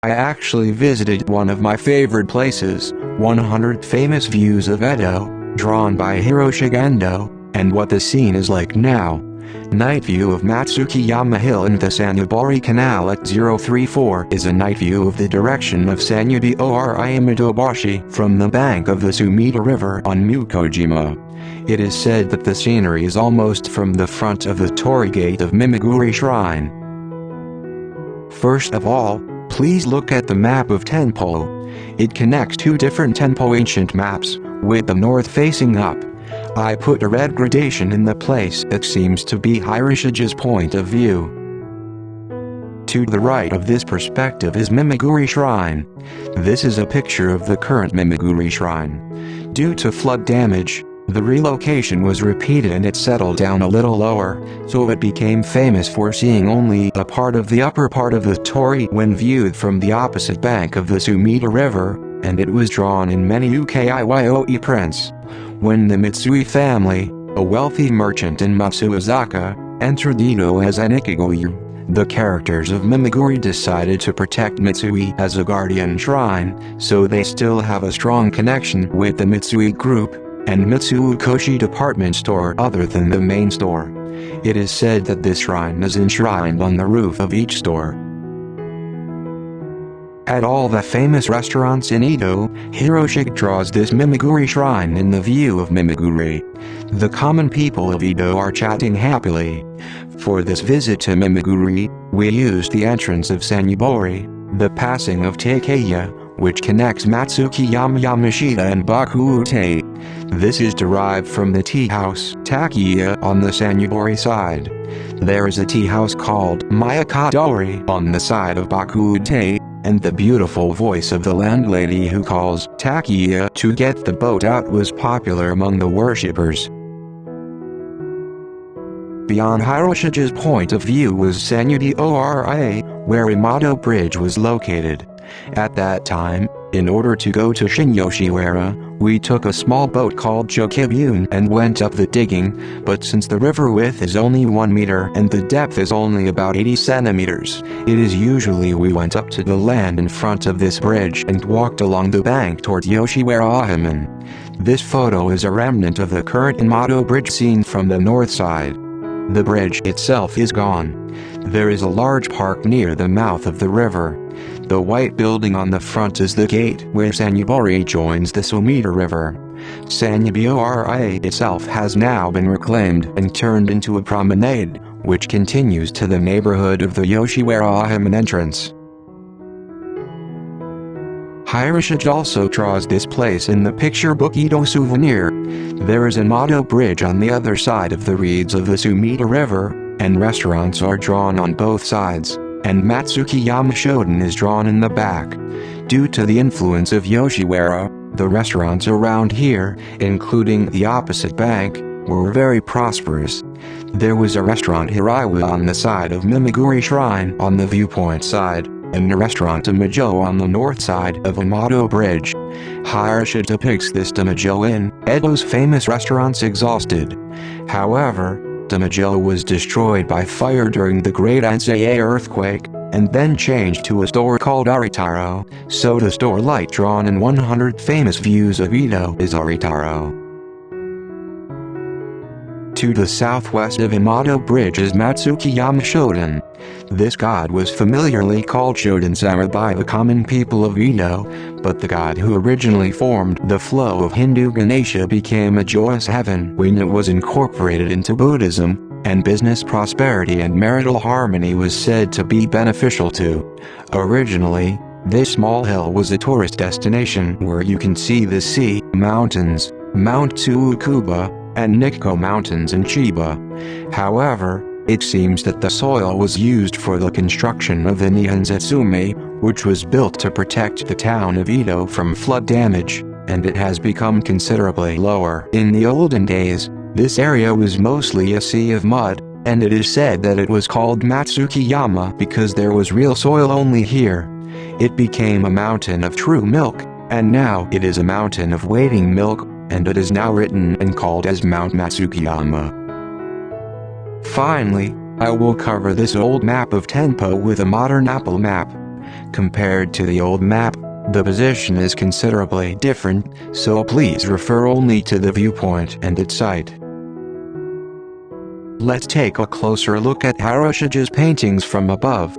I actually visited one of my favorite places, 100 Famous Views of Edo, drawn by Hiroshige Ando, and what the scene is like now. Night view of Matsuchiyama Hill and the Sanyabori Canal at 034 is a night view of the direction of Sanya-bori Imadobashi from the bank of the Sumida River on Mukojima. It is said that the scenery is almost from the front of the torii gate of Mimeguri Shrine. First of all, please look at the map of Tenpo. It connects two different Tenpo ancient maps, with the north facing up. I put a red gradation in the place that seems to be Hiroshige's point of view. To the right of this perspective is Mimeguri Shrine. This is a picture of the current Mimeguri Shrine. Due to flood damage, the relocation was repeated and it settled down a little lower, so it became famous for seeing only a part of the upper part of the torii when viewed from the opposite bank of the Sumida River, and it was drawn in many Ukiyo-e prints. When the Mitsui family, a wealthy merchant in Matsuoka, entered Edo as an Ukiyo-e, the characters of Mimeguri decided to protect Mitsui as a guardian shrine, so they still have a strong connection with the Mitsui group and Mitsukoshi department store other than the main store. It is said that this shrine is enshrined on the roof of each store. At all the famous restaurants in Edo, Hiroshige draws this Mimeguri Shrine in the view of Mimeguri. The common people of Edo are chatting happily. For this visit to Mimeguri, we used the entrance of Sanyabori, the passing of Takeya, which connects Matsuchiyama Yamashita and Bakuute. This is derived from the tea house Takeya on the Sanyabori side. There is a tea house called Miyakadori on the side of Bakuute, and the beautiful voice of the landlady who calls Takeya to get the boat out was popular among the worshippers. Beyond Hiroshige's point of view was Sanyabori, where Imado Bridge was located. At that time, in order to go to Shinyoshiwara, we took a small boat called Chokibun and went up the digging, but since the river width is only 1 meter and the depth is only about 80 centimeters, it is usually we went up to the land in front of this bridge and walked along the bank toward Yoshiwara. This photo is a remnant of the current Imado Bridge seen from the north side. The bridge itself is gone. There is a large park near the mouth of the river. The white building on the front is the gate where Sanyabori joins the Sumida River. Sanyabori itself has now been reclaimed and turned into a promenade, which continues to the neighborhood of the Yoshiwara entrance. Hiroshige also draws this place in the picture book Edo Souvenir. There is an Imado Bridge on the other side of the reeds of the Sumida River, and restaurants are drawn on both sides, and Matsukiyama Shoden is drawn in the back. Due to the influence of Yoshiwara, the restaurants around here, including the opposite bank, were very prosperous. There was a restaurant Hiraiwa on the side of Mimeguri Shrine on the viewpoint side, and a restaurant Damajo on the north side of Imado Bridge. Hiroshige depicts this Damajo in Edo's famous restaurants exhausted. However, Damajo was destroyed by fire during the Great Ansei earthquake, and then changed to a store called Aritaro, so the store light drawn in 100 Famous Views of Edo is Aritaro. To the southwest of Imado Bridge is Matsukiyama Shoden. This god was familiarly called Shoden-sama by the common people of Edo, but the god who originally formed the flow of Hindu Ganesha became a joyous heaven when it was incorporated into Buddhism, and business prosperity and marital harmony was said to be beneficial to. Originally, this small hill was a tourist destination where you can see the sea, mountains, Mount Tsukuba, and Nikko Mountains in Chiba. However, it seems that the soil was used for the construction of the Nihonzetsume, which was built to protect the town of Edo from flood damage, and it has become considerably lower. In the olden days, this area was mostly a sea of mud, and it is said that it was called Matsukiyama because there was real soil only here. It became a mountain of true milk, and now it is a mountain of waiting milk, and it is now written and called as Mount Matsukiyama. Finally, I will cover this old map of Tenpo with a modern Apple map. Compared to the old map, the position is considerably different, so please refer only to the viewpoint and its site. Let's take a closer look at Hiroshige's paintings from above.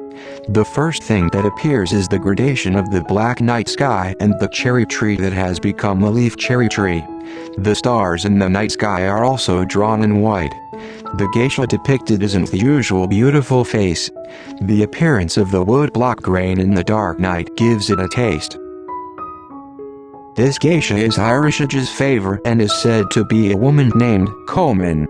The first thing that appears is the gradation of the black night sky and the cherry tree that has become a leaf cherry tree. The stars in the night sky are also drawn in white. The geisha depicted isn't the usual beautiful face. The appearance of the wood block grain in the dark night gives it a taste. This geisha is Hiroshige's favorite and is said to be a woman named Komin.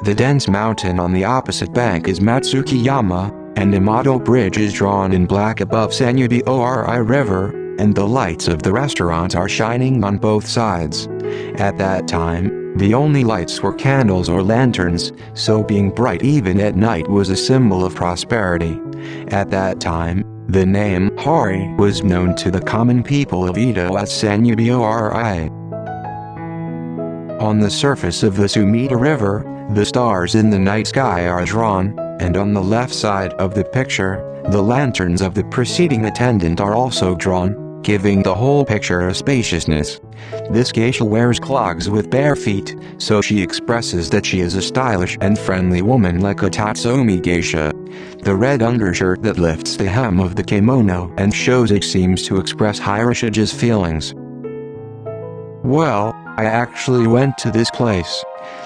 The dense mountain on the opposite bank is Matsuchiyama, and Imado Bridge is drawn in black above Sanyabori River, and the lights of the restaurants are shining on both sides. At that time, the only lights were candles or lanterns, so being bright even at night was a symbol of prosperity. At that time, the name Torii was known to the common people of Edo as Sanyabori. On the surface of the Sumida River, the stars in the night sky are drawn, and on the left side of the picture, the lanterns of the preceding attendant are also drawn, giving the whole picture a spaciousness. This geisha wears clogs with bare feet, so she expresses that she is a stylish and friendly woman like a Tatsuomi geisha. The red undershirt that lifts the hem of the kimono and shows it seems to express Hiroshige's feelings. Well, I actually went to this place.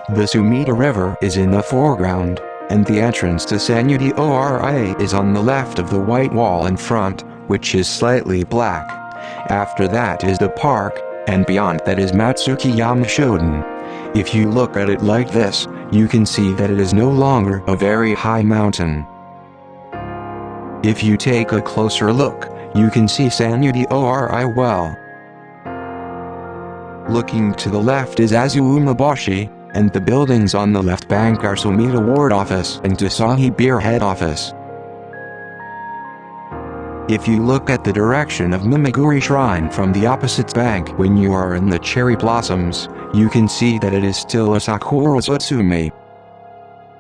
The Sumida River is in the foreground, and the entrance to Sanyabori is on the left of the white wall in front, which is slightly black. After that is the park, and beyond that is Matsuchiyama Shoden. If you look at it like this, you can see that it is no longer a very high mountain. If you take a closer look, you can see Sanya-bori well. Looking to the left is Imadobashi, and the buildings on the left bank are Sumida Ward Office and Asahi Beer Head Office. If you look at the direction of Mimeguri Shrine from the opposite bank when you are in the cherry blossoms, you can see that it is still a Sakura Tsutsumi.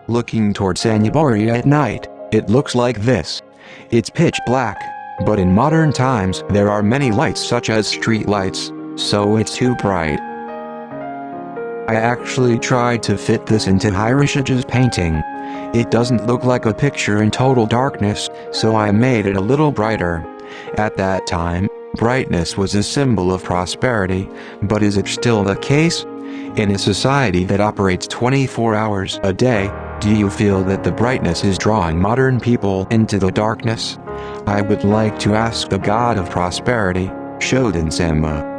Looking toward Sanyabori at night, it looks like this. It's pitch black, but in modern times there are many lights such as street lights, so it's too bright. I actually tried to fit this into Hiroshige's painting. It doesn't look like a picture in total darkness, so I made it a little brighter. At that time, brightness was a symbol of prosperity, but is it still the case? In a society that operates 24 hours a day, do you feel that the brightness is drawing modern people into the darkness? I would like to ask the god of prosperity, Shoden-sama.